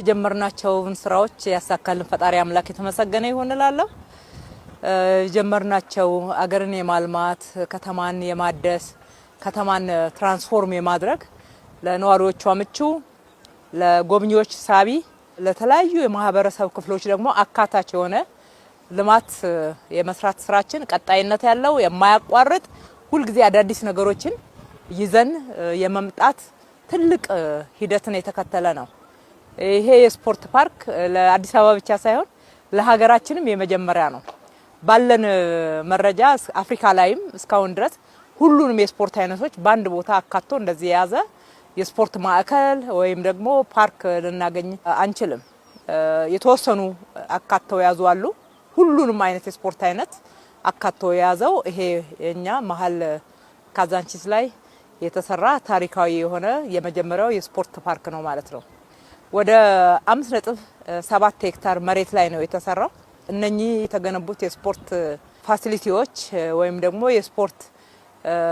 የጀመርናቸውን ስራዎች ያሳካልን ፈጣሪ አምላክ የተመሰገነ ይሁን እላለሁ። የጀመርናቸው አገርን የማልማት ከተማን የማደስ ከተማን ትራንስፎርም የማድረግ ለነዋሪዎቿ ምቹ ለጎብኚዎች ሳቢ ለተለያዩ የማህበረሰብ ክፍሎች ደግሞ አካታች የሆነ ልማት የመስራት ስራችን ቀጣይነት ያለው የማያቋርጥ ሁሉ ጊዜ አዳዲስ ነገሮችን ይዘን የመምጣት ትልቅ ሂደትን የተከተለ ነው። ይሄ የስፖርት ፓርክ ለአዲስ አበባ ብቻ ሳይሆን ለሀገራችንም የመጀመሪያ ነው። ባለን መረጃ አፍሪካ ላይም እስካሁን ድረስ ሁሉንም የስፖርት አይነቶች በአንድ ቦታ አካቶ እንደዚህ የያዘ የስፖርት ማዕከል ወይም ደግሞ ፓርክ ልናገኝ አንችልም። የተወሰኑ አካተው ያዙ አሉ። ሁሉንም አይነት የስፖርት አይነት አካቶ የያዘው ይሄ የኛ መሀል ካዛንቺስ ላይ የተሰራ ታሪካዊ የሆነ የመጀመሪያው የስፖርት ፓርክ ነው ማለት ነው። ወደ 5.7 ሄክታር መሬት ላይ ነው የተሰራው። እነኚህ የተገነቡት የስፖርት ፋሲሊቲዎች ወይም ደግሞ የስፖርት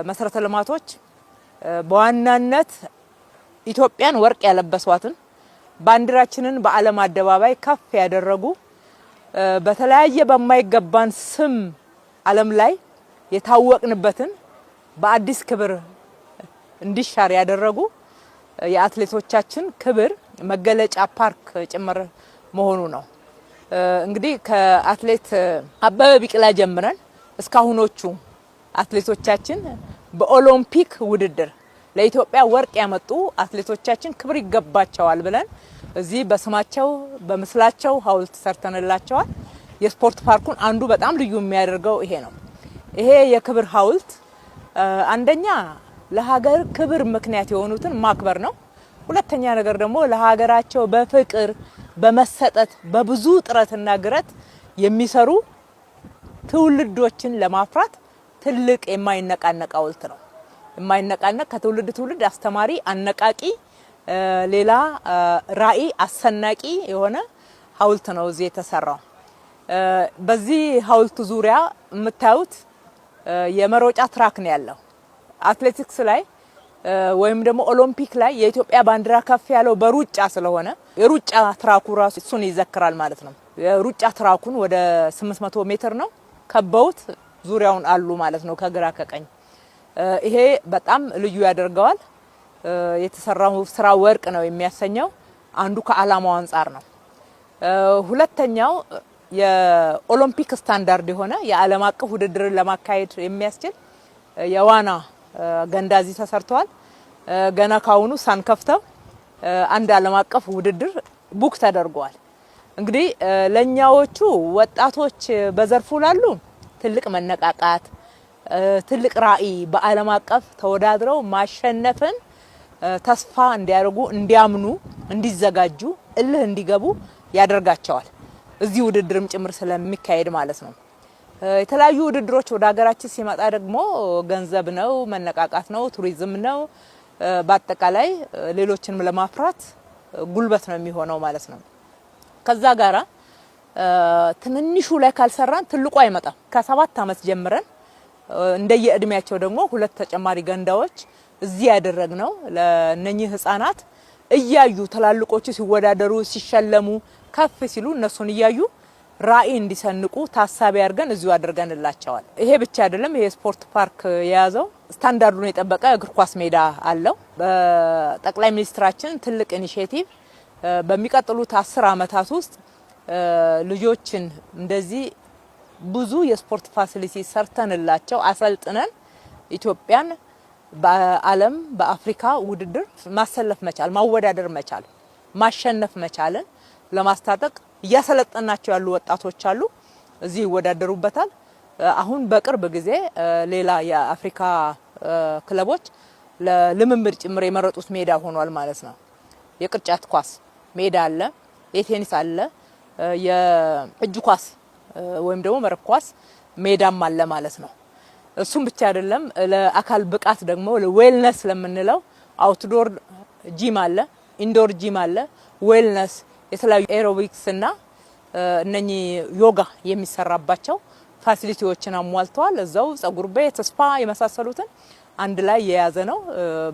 መሰረተ ልማቶች በዋናነት ኢትዮጵያን ወርቅ ያለበሷትን ባንዲራችንን በዓለም አደባባይ ከፍ ያደረጉ በተለያየ በማይገባን ስም ዓለም ላይ የታወቅንበትን በአዲስ ክብር እንዲሻር ያደረጉ የአትሌቶቻችን ክብር መገለጫ ፓርክ ጭምር መሆኑ ነው። እንግዲህ ከአትሌት አበበ ቢቂላ ጀምረን እስካሁኖቹ አትሌቶቻችን በኦሎምፒክ ውድድር ለኢትዮጵያ ወርቅ ያመጡ አትሌቶቻችን ክብር ይገባቸዋል ብለን እዚህ በስማቸው በምስላቸው ሐውልት ሰርተንላቸዋል። የስፖርት ፓርኩን አንዱ በጣም ልዩ የሚያደርገው ይሄ ነው። ይሄ የክብር ሐውልት አንደኛ ለሀገር ክብር ምክንያት የሆኑትን ማክበር ነው። ሁለተኛ ነገር ደግሞ ለሀገራቸው በፍቅር በመሰጠት በብዙ ጥረትና ግረት የሚሰሩ ትውልዶችን ለማፍራት ትልቅ የማይነቃነቅ ሐውልት ነው። የማይነቃነቅ ከትውልድ ትውልድ አስተማሪ አነቃቂ ሌላ ራዕይ አሰናቂ የሆነ ሐውልት ነው እዚህ የተሰራው። በዚህ ሐውልት ዙሪያ የምታዩት የመሮጫ ትራክ ነው ያለው። አትሌቲክስ ላይ ወይም ደግሞ ኦሎምፒክ ላይ የኢትዮጵያ ባንዲራ ከፍ ያለው በሩጫ ስለሆነ የሩጫ ትራኩ ራሱ እሱን ይዘክራል ማለት ነው። የሩጫ ትራኩን ወደ 800 ሜትር ነው ከበውት ዙሪያውን አሉ ማለት ነው ከግራ ከቀኝ። ይሄ በጣም ልዩ ያደርገዋል። የተሰራው ስራ ወርቅ ነው የሚያሰኘው አንዱ ከዓላማው አንፃር ነው። ሁለተኛው የኦሎምፒክ ስታንዳርድ የሆነ የዓለም አቀፍ ውድድርን ለማካሄድ የሚያስችል የዋና ገንዳ እዚህ ተሰርቷል። ገና ካሁኑ ሳንከፍተው አንድ ዓለም አቀፍ ውድድር ቡክ ተደርጓል። እንግዲህ ለኛዎቹ ወጣቶች በዘርፉ ላሉ ትልቅ መነቃቃት ትልቅ ራዕይ በዓለም አቀፍ ተወዳድረው ማሸነፍን ተስፋ እንዲያደርጉ እንዲያምኑ እንዲዘጋጁ እልህ እንዲገቡ ያደርጋቸዋል። እዚህ ውድድርም ጭምር ስለሚካሄድ ማለት ነው። የተለያዩ ውድድሮች ወደ ሀገራችን ሲመጣ ደግሞ ገንዘብ ነው፣ መነቃቃት ነው፣ ቱሪዝም ነው። በአጠቃላይ ሌሎችንም ለማፍራት ጉልበት ነው የሚሆነው ማለት ነው። ከዛ ጋራ ትንንሹ ላይ ካልሰራን ትልቁ አይመጣም። ከ7 አመት ጀምረን እንደየእድሜያቸው ደግሞ 2 ተጨማሪ ገንዳዎች እዚህ ያደረግነው ለነኚህ ህፃናት እያዩ ተላልቆቹ ሲወዳደሩ ሲሸለሙ ከፍ ሲሉ እነሱን እያዩ ራዕይ እንዲሰንቁ ታሳቢ አድርገን እዚሁ አድርገንላቸዋል። ይሄ ብቻ አይደለም። ይሄ ስፖርት ፓርክ የያዘው ስታንዳርዱን የጠበቀ እግር ኳስ ሜዳ አለው። በጠቅላይ ሚኒስትራችን ትልቅ ኢኒሼቲቭ በሚቀጥሉት 10 አመታት ውስጥ ልጆችን እንደዚህ ብዙ የስፖርት ፋሲሊቲ ሰርተንላቸው አሰልጥነን ኢትዮጵያን በዓለም በአፍሪካ ውድድር ማሰለፍ መቻል ማወዳደር መቻል ማሸነፍ መቻልን ለማስታጠቅ እያሰለጠናቸው ያሉ ወጣቶች አሉ። እዚህ ይወዳደሩበታል። አሁን በቅርብ ጊዜ ሌላ የአፍሪካ ክለቦች ለልምምድ ጭምር የመረጡት ሜዳ ሆኗል ማለት ነው። የቅርጫት ኳስ ሜዳ አለ፣ የቴኒስ አለ፣ የእጅ ኳስ ወይም ደግሞ መረብ ኳስ ሜዳም አለ ማለት ነው። እሱም ብቻ አይደለም። ለአካል ብቃት ደግሞ ለዌልነስ ለምንለው አውትዶር ጂም አለ፣ ኢንዶር ጂም አለ። ዌልነስ የተለያዩ ኤሮቢክስ እና እነኚህ ዮጋ የሚሰራባቸው ፋሲሊቲዎችን አሟልተዋል። እዛው ጸጉር ቤት ስፓ የመሳሰሉትን አንድ ላይ የያዘ ነው።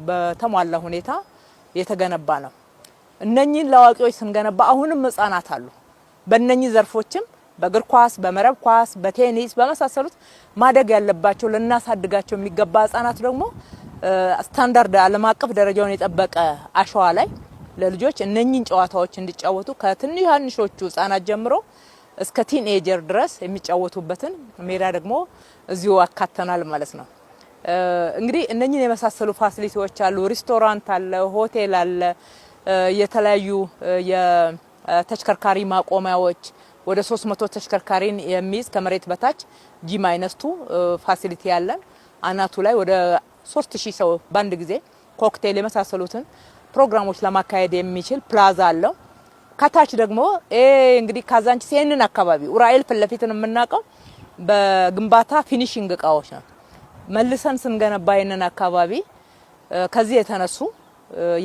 በተሟላ ሁኔታ የተገነባ ነው። እነኚህን ለዋቂዎች ስንገነባ አሁንም ህፃናት አሉ። በእነኚህ ዘርፎችም በእግር ኳስ፣ በመረብ ኳስ፣ በቴኒስ በመሳሰሉት ማደግ ያለባቸው ለናሳድጋቸው የሚገባ ህፃናት ደግሞ ስታንዳርድ ዓለም አቀፍ ደረጃውን የጠበቀ አሸዋ ላይ ለልጆች እነኚህን ጨዋታዎች እንዲጫወቱ ከትንንሾቹ ህፃናት ጀምሮ እስከ ቲኔጀር ድረስ የሚጫወቱበትን ሜዳ ደግሞ እዚሁ አካተናል ማለት ነው። እንግዲህ እነኚህን የመሳሰሉ ፋሲሊቲዎች አሉ። ሬስቶራንት አለ፣ ሆቴል አለ፣ የተለያዩ የተሽከርካሪ ማቆሚያዎች ወደ 300 ተሽከርካሪን የሚይዝ ከመሬት በታች ጂ-2 ፋሲሊቲ ያለን አናቱ ላይ ወደ 3000 ሰው ባንድ ጊዜ ኮክቴል የመሳሰሉትን ፕሮግራሞች ለማካሄድ የሚችል ፕላዛ አለው። ከታች ደግሞ እንግዲህ ካዛንቺስ ይሄንን አካባቢ ኡራኤል ፍለፊትን የምናውቀው በግንባታ ፊኒሺንግ እቃዎች ነው። መልሰን ስንገነባ ይሄንን አካባቢ ከዚህ የተነሱ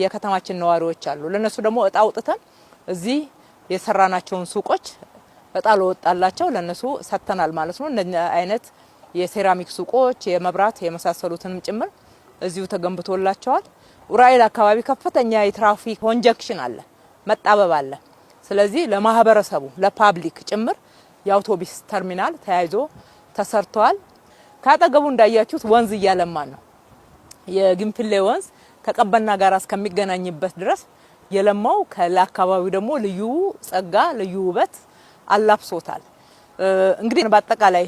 የከተማችን ነዋሪዎች አሉ። ለነሱ ደግሞ እጣ አውጥተን እዚህ የሰራናቸውን ሱቆች እጣ ለወጣላቸው ለነሱ ሰጥተናል ማለት ነው። እነዚህ አይነት የሴራሚክ ሱቆች የመብራት የመሳሰሉትንም ጭምር እዚሁ ተገንብቶላቸዋል። ኡራኤል አካባቢ ከፍተኛ የትራፊክ ኮንጀክሽን አለ፣ መጣበብ አለ። ስለዚህ ለማህበረሰቡ ለፓብሊክ ጭምር የአውቶቡስ ተርሚናል ተያይዞ ተሰርቷል። ካጠገቡ እንዳያችሁት ወንዝ እያለማን ነው። የግንፍሌ ወንዝ ከቀበና ጋር እስከሚገናኝበት ድረስ የለማው ለአካባቢው ደግሞ ልዩ ጸጋ ልዩ ውበት አላብሶታል። እንግዲህ በአጠቃላይ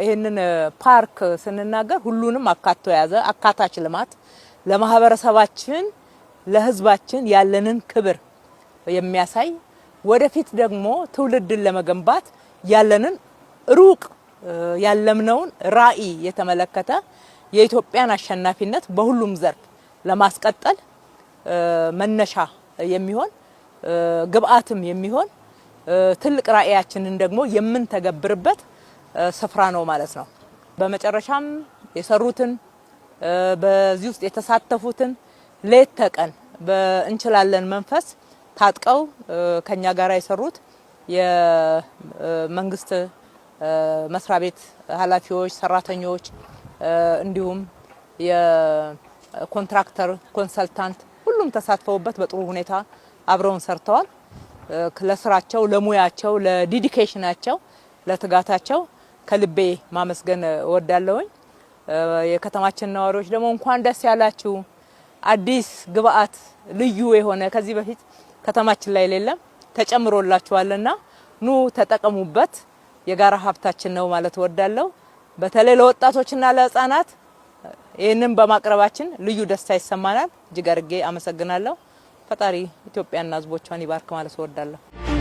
ይሄንን ፓርክ ስንናገር ሁሉንም አካቶ ያዘ አካታች ልማት ለማህበረሰባችን ለህዝባችን ያለንን ክብር የሚያሳይ ወደፊት ደግሞ ትውልድን ለመገንባት ያለንን ሩቅ ያለምነውን ራዕይ የተመለከተ የኢትዮጵያን አሸናፊነት በሁሉም ዘርፍ ለማስቀጠል መነሻ የሚሆን ግብአትም የሚሆን ትልቅ ራዕያችንን ደግሞ የምንተገብርበት ስፍራ ነው ማለት ነው። በመጨረሻም የሰሩትን በዚህ ውስጥ የተሳተፉትን ሌት ተቀን በእንችላለን መንፈስ ታጥቀው ከኛ ጋር የሰሩት የመንግስት መስሪያ ቤት ኃላፊዎች፣ ሰራተኞች እንዲሁም የኮንትራክተር ኮንሰልታንት ሁሉም ተሳትፈውበት በጥሩ ሁኔታ አብረውን ሰርተዋል። ለስራቸው፣ ለሙያቸው፣ ለዲዲኬሽናቸው፣ ለትጋታቸው ከልቤ ማመስገን እወዳለሁኝ። የከተማችን ነዋሪዎች ደግሞ እንኳን ደስ ያላችሁ። አዲስ ግብአት ልዩ የሆነ ከዚህ በፊት ከተማችን ላይ የሌለም ተጨምሮላችኋልና ኑ ተጠቀሙበት። የጋራ ሀብታችን ነው ማለት እወዳለሁ። በተለይ ለወጣቶችና ለህፃናት ይህንን በማቅረባችን ልዩ ደስታ ይሰማናል። እጅግ አድርጌ አመሰግናለሁ። ፈጣሪ ኢትዮጵያና ህዝቦቿን ይባርክ ማለት እወዳለሁ።